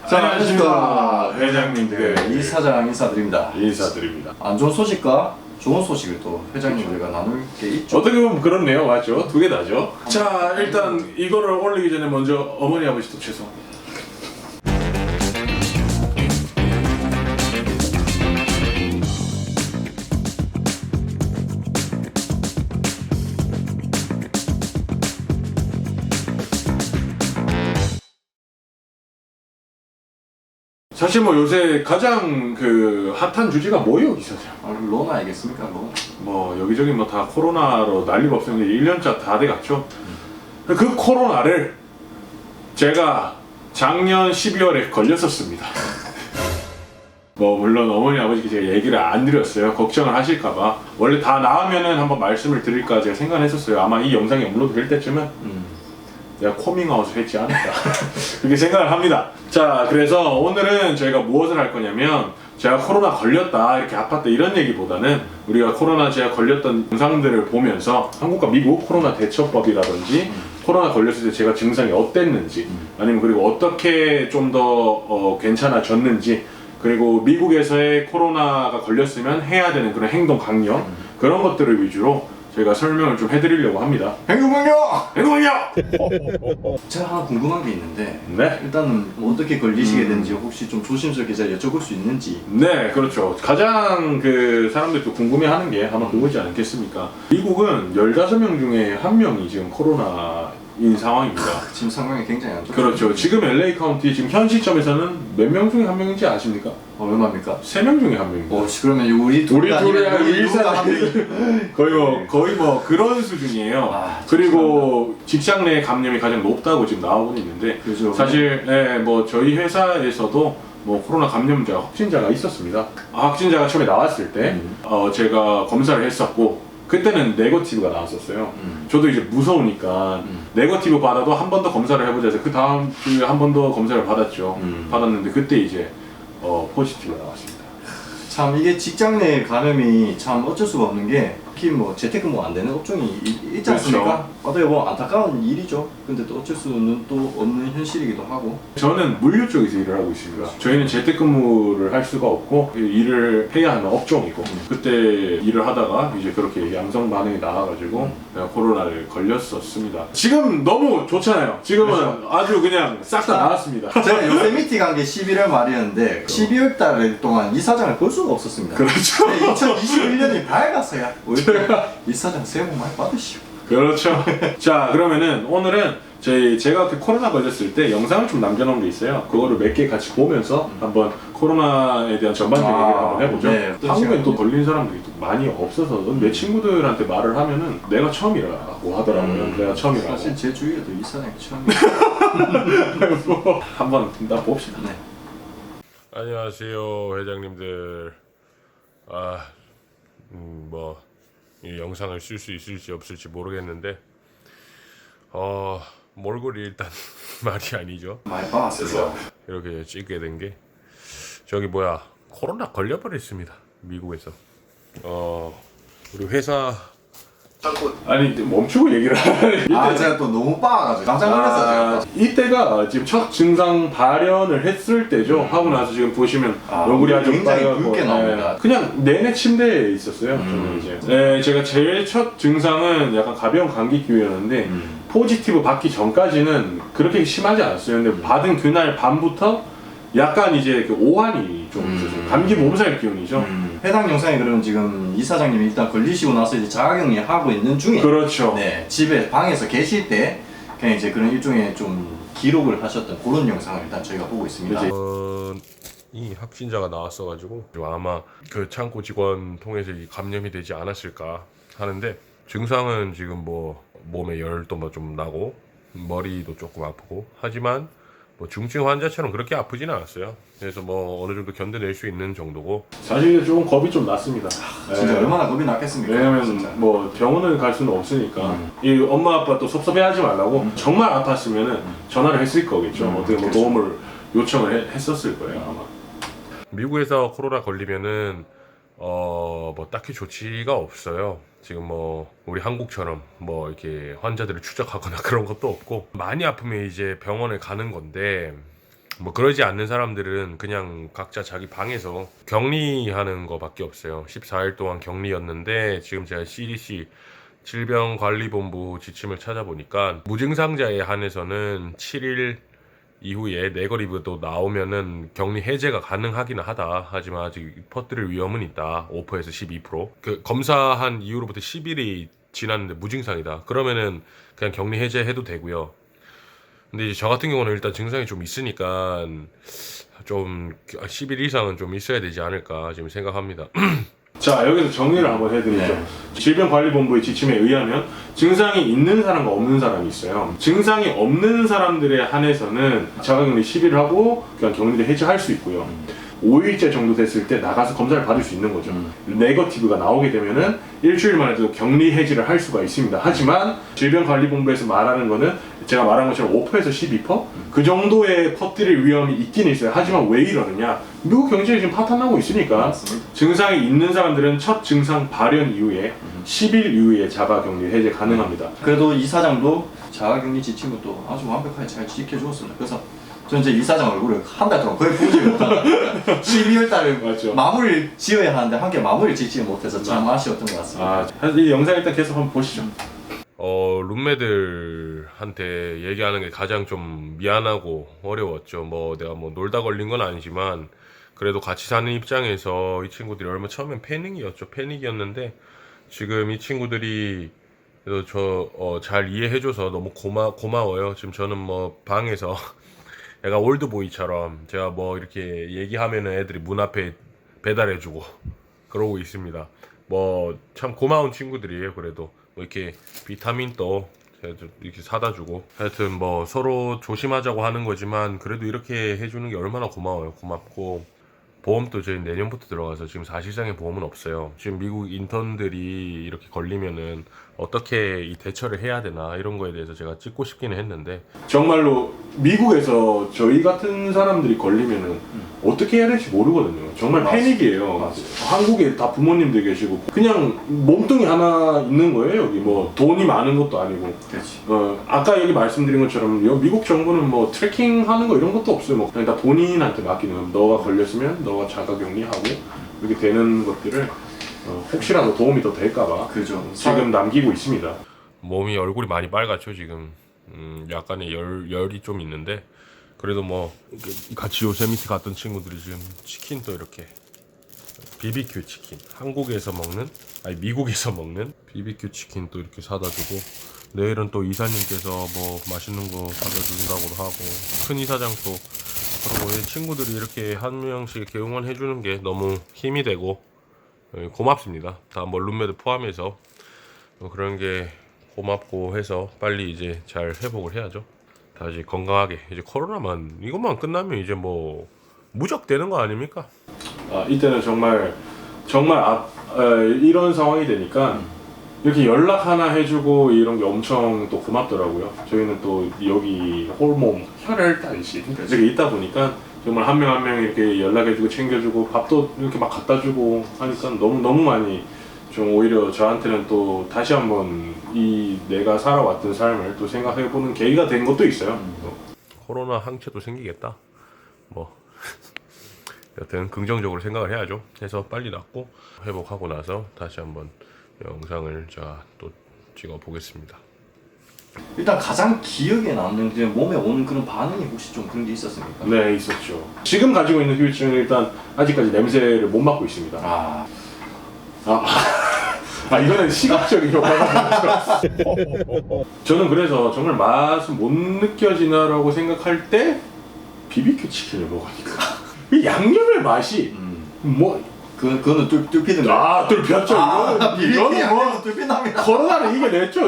자, 안녕하십니까 회장님들. 이 사장 인사드립니다. 인사드립니다. 안 좋은 소식과 좋은 소식을 또 회장님들과 나눌 게 있죠. 어떻게 보면 그렇네요, 맞죠? 두 개 다죠. 자, 일단 이거를 올리기 전에 먼저 어머니 아버지도 죄송합니다. 사실 뭐 요새 가장 그 핫한 주제가 뭐예요, 기사장? 로나 알겠습니까? 로나. 뭐 여기저기 뭐 다 코로나로 난리가 없었는데 1년차 다 돼갔죠. 그 코로나를 제가 작년 12월에 걸렸었습니다. 뭐 물론 어머니 아버지께 제가 얘기를 안 드렸어요. 걱정을 하실까봐. 원래 다 나으면은 한번 말씀을 드릴까 제가 생각했었어요. 아마 이 영상이 업로드 될 때쯤은 내가 코밍아웃을 했지 않을까 그렇게 생각을 합니다. 자, 그래서 오늘은 저희가 무엇을 할 거냐면 제가 코로나 걸렸다 이렇게 아팠다 이런 얘기보다는 우리가 코로나 제가 걸렸던 영상들을 보면서 한국과 미국 코로나 대처법이라든지 코로나 걸렸을 때 제가 증상이 어땠는지 아니면 그리고 어떻게 좀 더 괜찮아졌는지 그리고 미국에서의 코로나가 걸렸으면 해야 되는 그런 행동 강령 그런 것들을 위주로 제가 설명을 좀 해드리려고 합니다. 행동강력! 행동강령! 제가 하나 궁금한 게 있는데 네. 일단은 어떻게 걸리시게 된지 혹시 좀 조심스럽게 제가 여쭤볼 수 있는지. 네, 그렇죠. 가장 그 사람들이 또 궁금해하는 게 아마 그거지 않겠습니까? 미국은 15명 중에 1명이 지금 코로나인 상황입니다. 지금 상황이 굉장히 안 좋죠. 그렇죠. 지금 LA 카운티 지금 현 시점에서는 몇 명 중에 1명인지 아십니까? 얼마입니까? 3명 중에 1명입니다. 그러면 우리 둘이 아니면 우리 누가 한 명이 거의 뭐 그런 수준이에요. 아, 그리고 직장 내 감염이 가장 높다고 지금 나오고 있는데 그렇죠. 사실 뭐 저희 회사에서도 뭐 코로나 감염자 확진자가 있었습니다. 확진자가 처음에 나왔을 때 제가 검사를 했었고 그때는 네거티브가 나왔었어요. 저도 이제 무서우니까 네거티브 받아도 한 번 더 검사를 해보자 해서 그 다음 주에 한 번 더 검사를 받았죠. 받았는데 그때 이제 포지티브가 나왔습니다. 참 이게 직장 내 감염이 참 어쩔 수가 없는 게 특히 뭐 재택근무 안 되는 업종이 있지 않습니까? 그렇죠. 어떻게 보면 안타까운 일이죠. 근데 또 어쩔 수는 또 없는 현실이기도 하고. 저는 물류 쪽에서 일을 하고 있습니다. 저희는 재택근무를 할 수가 없고 일을 해야 하는 업종이고 그때 일을 하다가 이제 그렇게 양성 반응이 나와가지고 내가 코로나를 걸렸었습니다. 지금 너무 좋잖아요. 지금은 그렇죠. 아주 그냥 싹 다 나았습니다. 제가 요세미티 간 게 11월 말이었는데 12월 달 동안 이사장을 볼 수가 없었습니다. 그렇죠. 2021년이 밝았어요. 우리 이사장 새해 복 많이 받으시오. 그렇죠. 자, 그러면은 오늘은 제가 그 코로나 걸렸을 때 영상을 좀 남겨놓은 게 있어요. 그거를 몇 개 같이 보면서 한번 코로나에 대한 전반적인 얘기를 한번 해보죠. 네, 한국엔 또 걸린 사람들이 또 많이 없어서 내 친구들한테 말을 하면은 내가 처음이라고 하더라고요. 내가 처음이라고. 사실 제 주위에도 이사장이 처음이에요. 한번 나 봅시다. 네. 안녕하세요 회장님들. 뭐 이 영상을 쓸 수 있을지 없을지 모르겠는데 몰골이 일단 말이 아니죠. 많이 봐왔어요. 이렇게 찍게 된 게 저기 코로나 걸려버렸습니다 미국에서. 우리 회사 아니 멈추고 얘기를 하네. 제가 또 너무 빠가지고 깜짝 놀랐어요. 제가. 이때가 지금 첫 증상 발현을 했을 때죠. 하고 나서 지금 보시면 얼굴이 아주 굉장히 빨갛고, 붉게 나옵니다. 그냥 내내 침대에 있었어요. 저는 이제 제가 제일 첫 증상은 약간 가벼운 감기 기운이었는데 포지티브 받기 전까지는 그렇게 심하지 않았어요. 근데 받은 그날 밤부터 약간 이제 그 오한이 좀 있었어요. 감기 몸살 기운이죠. 해당 영상에 그러면 지금 이사장님이 일단 걸리시고 나서 이제 자가격리 하고 있는 중에 그렇죠. 네, 집에 방에서 계실 때 그냥 이제 그런 일종의 좀 기록을 하셨던 그런 영상을 일단 저희가 보고 있습니다. 이제 이 확진자가 나왔어가지고 아마 그 창고 직원 통해서 이 감염이 되지 않았을까 하는데 증상은 지금 뭐 몸에 열도 뭐 좀 나고 머리도 조금 아프고 하지만 뭐 중증 환자처럼 그렇게 아프진 않았어요. 그래서 뭐 어느 정도 견뎌낼 수 있는 정도고. 사실 조금 겁이 좀 났습니다. 진짜 얼마나 겁이 났겠습니까? 왜냐면 진짜. 뭐 병원을 갈 수는 없으니까 이 엄마 아빠 또 섭섭해하지 말라고 정말 아팠으면은 전화를 했을 거겠죠. 어떻게 뭐 그렇죠. 도움을 요청을 했었을 거예요 아마. 미국에서 코로나 걸리면은 뭐 딱히 조치가 없어요. 지금 뭐 우리 한국처럼 뭐 이렇게 환자들을 추적하거나 그런 것도 없고 많이 아프면 이제 병원에 가는 건데 뭐 그러지 않는 사람들은 그냥 각자 자기 방에서 격리하는 거밖에 없어요. 14일 동안 격리였는데 지금 제가 CDC 질병관리본부 지침을 찾아보니까 무증상자에 한해서는 7일 이후에 네거티브도 나오면은 격리 해제가 가능하긴 하다. 하지만 아직 퍼뜨릴 위험은 있다. 5%에서 12%. 그 검사한 이후로부터 10일이 지났는데 무증상이다. 그러면은 그냥 격리 해제해도 되고요. 근데 이제 저 같은 경우는 일단 증상이 좀 있으니까 좀 10일 이상은 좀 있어야 되지 않을까 지금 생각합니다. 자, 여기서 정리를 한번 해드리죠. 네. 질병관리본부의 지침에 의하면 증상이 있는 사람과 없는 사람이 있어요. 증상이 없는 사람들에 한해서는 자가격리 10일 하고 그냥 격리를 해제할 수 있고요. 5일째 정도 됐을 때 나가서 검사를 받을 수 있는 거죠. 네거티브가 나오게 되면은 일주일만 해도 격리 해지를 할 수가 있습니다. 하지만 질병관리본부에서 말하는 거는 제가 말한 것처럼 5%에서 12%? 그 정도의 퍼뜨릴 위험이 있긴 있어요. 하지만 왜 이러느냐? 미국 경제가 지금 파탄나고 있으니까 맞습니다. 증상이 있는 사람들은 첫 증상 발현 이후에 10일 이후에 자가격리 해제 가능합니다. 그래도 이사장도 자가격리 지침을 또 아주 완벽하게 잘 지켜주었습니다. 그래서 저는 이제 이사장 얼굴을 한 달 동안 거의 보지 못하고 12월 달에 맞죠. 마무리를 지어야 하는데 함께 마무리를 짓지 못해서 참 아쉬웠던 것 같습니다. 이 영상 일단 계속 한번 보시죠. 룸메들한테 얘기하는 게 가장 좀 미안하고 어려웠죠. 뭐 내가 뭐 놀다 걸린 건 아니지만 그래도 같이 사는 입장에서 이 친구들이 얼마 처음엔 패닉이었는데 지금 이 친구들이 그래도 잘 이해해줘서 너무 고마워요. 지금 저는 뭐 방에서 약간 올드보이처럼 제가 뭐 이렇게 얘기하면은 애들이 문 앞에 배달해주고 그러고 있습니다. 뭐 참 고마운 친구들이에요. 그래도 뭐 이렇게 비타민도 이렇게 사다 주고 하여튼 뭐 서로 조심하자고 하는 거지만 그래도 이렇게 해주는 게 얼마나 고맙고 보험도 저희 내년부터 들어가서 지금 사실상의 보험은 없어요. 지금 미국 인턴들이 이렇게 걸리면은 어떻게 이 대처를 해야 되나 이런 거에 대해서 제가 찍고 싶기는 했는데 정말로 미국에서 저희 같은 사람들이 걸리면은 어떻게 해야 될지 모르거든요. 정말 패닉이에요. 맞아요. 한국에 다 부모님들 계시고 그냥 몸뚱이 하나 있는 거예요. 여기 뭐 돈이 많은 것도 아니고. 그렇지. 아까 여기 말씀드린 것처럼 미국 정부는 뭐 트래킹하는 거 이런 것도 없어요. 뭐 그냥 다 본인한테 맡기는. 너가 걸렸으면 너가 자가격리하고 이렇게 되는 것들을 혹시라도 도움이 더 될까봐 그죠. 지금 남기고 있습니다. 몸이 얼굴이 많이 빨갛죠 지금. 약간의 열이 좀 있는데 그래도 뭐 같이 요세미티 갔던 친구들이 지금 치킨도 이렇게 BBQ 치킨 미국에서 먹는 BBQ 치킨 또 이렇게 사다 주고 내일은 또 이사님께서 뭐 맛있는 거 사다 준다고 하고 큰 이사장도 그러고 친구들이 이렇게 한 명씩 이렇게 응원해 주는 게 너무 힘이 되고 고맙습니다. 다 뭐 룸메들 포함해서 그런 게 고맙고 해서 빨리 이제 잘 회복을 해야죠. 다시 건강하게 이제 이것만 끝나면 이제 뭐 무적되는 거 아닙니까? 이때는 정말 이런 상황이 되니까 이렇게 연락 하나 해주고 이런 게 엄청 또 고맙더라고요. 저희는 또 여기 호르몬 혈혈단신 이렇게 있다 보니까 정말 한 명 한 명 이렇게 연락해주고 챙겨주고 밥도 이렇게 막 갖다주고 하니까 너무 많이 좀 오히려 저한테는 또 다시 한번 이 내가 살아왔던 삶을 또 생각해보는 계기가 된 것도 있어요. 코로나 항체도 생기겠다. 뭐 여튼 긍정적으로 생각을 해야죠. 해서 빨리 낫고 회복하고 나서 다시 한번 영상을 제가 또 찍어 보겠습니다. 일단 가장 기억에 남는 그냥 몸에 오는 그런 반응이 혹시 좀 그런 게 있었습니까? 네, 있었죠. 지금 가지고 있는 후유증은 일단 아직까지 냄새를 못 맡고 있습니다. 이거는 시각적인 효과가 저는 그래서 정말 맛은 못 느껴지나라고 생각할 때 BBQ 치킨을 먹으니까 이 양념의 맛이 뭐 그거는 뚫히는 거야. 뚫혔죠. 이거는 뭐 뚫힌답니다. 코로나를 이겨냈죠.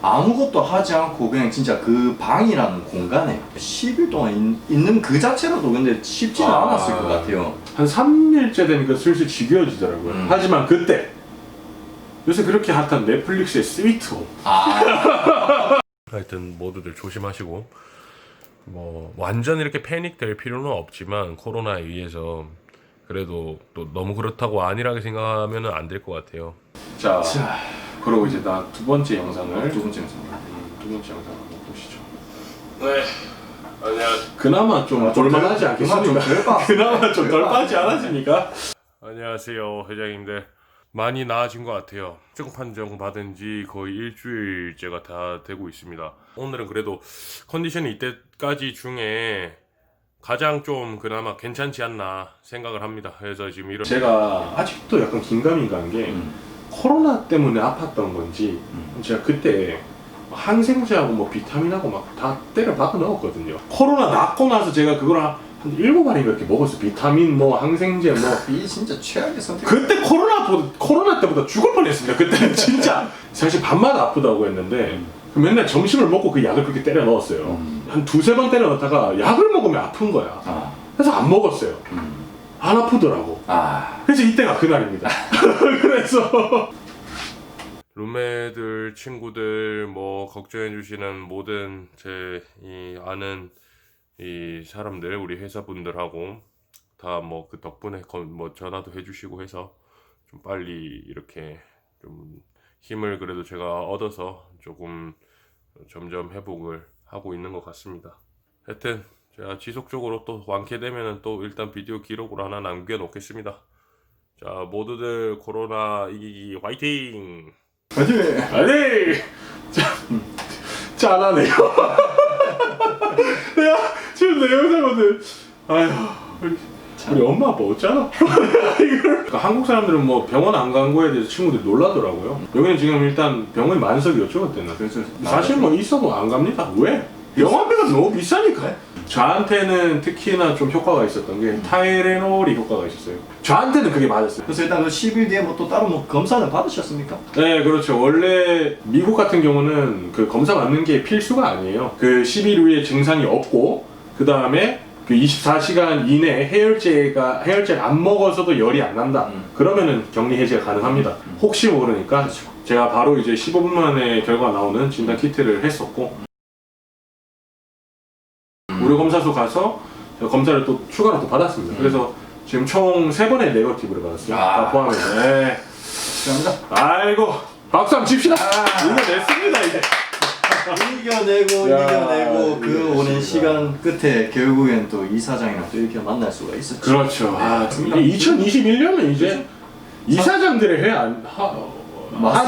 아무것도 하지 않고 그냥 진짜 그 방이라는 공간에 10일 동안 있는 그 자체로도 근데 쉽지는 않았을 것 같아요. 한 3일째 되니까 슬슬 지겨워지더라고요. 하지만 그때 요새 그렇게 핫한 넷플릭스의 스위트홈 하여튼 모두들 조심하시고 뭐 완전 이렇게 패닉 될 필요는 없지만 코로나에 의해서 그래도 또 너무 그렇다고 안일하게 생각하면 안 될 것 같아요. 자, 그리고 이제 두 번째 영상을 두 번째 영상 한번 보시죠. 네. 그나마 좀 볼만하지 않겠습니까? 그나마 좀 덜 빠지 않았습니까? 안녕하세요, 회장님들. 많이 나아진 것 같아요. 최종 판정 받은 지 거의 일주일째가 다 되고 있습니다. 오늘은 그래도 컨디션이 이때까지 중에 가장 좀 그나마 괜찮지 않나 생각을 합니다. 그래서 지금 이런 제가 아직도 약간 긴가민가 한 게 코로나 때문에 아팠던 건지 제가 그때 항생제하고 뭐 비타민하고 막 다 때려 박아 넣었거든요. 코로나 낫고 나서 제가 그걸 한 7알인가 이렇게 먹었어요. 비타민 뭐 항생제 뭐. 이 진짜 최악의 선택. 그때 코로나 때보다 죽을 뻔했습니다. 그때는 진짜 사실 밤마다 아프다고 했는데 맨날 점심을 먹고 그 약을 그렇게 때려 넣었어요. 한 2-3번 때려 넣다가 약을 먹으면 아픈 거야. 그래서 안 먹었어요. 안 아프더라고. 그래서 이때가 그날입니다. 그래서 룸메들, 친구들, 뭐 걱정해 주시는 모든 제 이 아는 이 사람들, 우리 회사분들하고 다 뭐 그 덕분에 뭐 전화도 해주시고 해서 좀 빨리 이렇게 좀 힘을 그래도 제가 얻어서 조금 점점 회복을 하고 있는 것 같습니다. 하여튼 제가 지속적으로 또 완쾌되면은 또 일단 비디오 기록으로 하나 남겨 놓겠습니다. 자, 모두들 코로나 이기기 화이팅! 아니 짠하네요. 내가 지금 내 영상거든. 아휴 우리 엄마 아빠 어쩌나? 그러니까 한국 사람들은 뭐 병원 안 간 거에 대해서 친구들이 놀라더라고요. 여기는 지금 일단 병원 만석이 어쩌겠대나. 그래서 사실 뭐 있어도 안 갑니다. 왜? 병원비가 너무 비싸니까. 저한테는 특히나 좀 효과가 있었던 게 타이레놀이 효과가 있었어요. 저한테는 그게 맞았어요. 그래서 일단 그 10일 뒤에 뭐 또 따로 뭐 검사는 받으셨습니까? 네, 그렇죠. 원래 미국 같은 경우는 그 검사 받는 게 필수가 아니에요. 그 10일 후에 증상이 없고 그 다음에 그 24시간 이내에 해열제를 안 먹어서도 열이 안 난다. 그러면은 격리 해제가 가능합니다. 혹시 모르니까 제가 바로 이제 15분 만에 결과 나오는 진단 키트를 했었고 의료검사소 가서 검사를 또 추가로 또 받았습니다. 그래서 지금 총 3번의 네거티브를 받았어요. 다 포함해서. 네. 감사합니다. 아이고 박수 한번 칩시다. 이겨냈습니다 이제. 이겨내고 그 오랜 시간 끝에 결국엔 또 이사장이랑 또 이렇게 만날 수가 있었죠. 그렇죠. 이게 2021년은 이제 이사장들의 한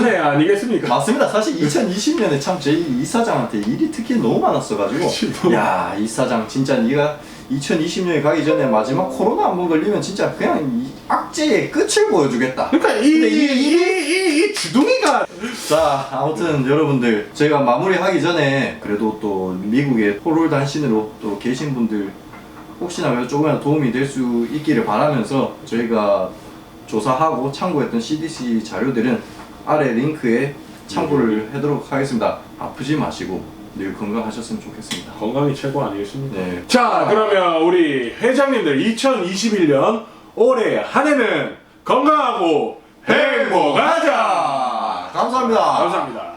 해 아니겠습니까? 맞습니다. 사실 2020년에 참 저희 이사장한테 일이 특히 너무 많았어가지고 야 이사장 진짜 네가 2020년에 가기 전에 마지막 코로나 한번 걸리면 진짜 그냥 이 악재의 끝을 보여주겠다. 그러니까 이 주둥이가 자 아무튼 여러분들 저희가 마무리하기 전에 그래도 또 미국에 포롤 단신으로 또 계신 분들 혹시나 그래도 조금이라도 도움이 될 수 있기를 바라면서 저희가 조사하고 참고했던 CDC 자료들은 아래 링크에 참고를 하도록 하겠습니다. 아프지 마시고 늘 건강하셨으면 좋겠습니다. 건강이 최고 아니겠습니까? 네. 자 그러면 우리 회장님들 2021년 올해 한 해는 건강하고 행복하자. 감사합니다. 감사합니다.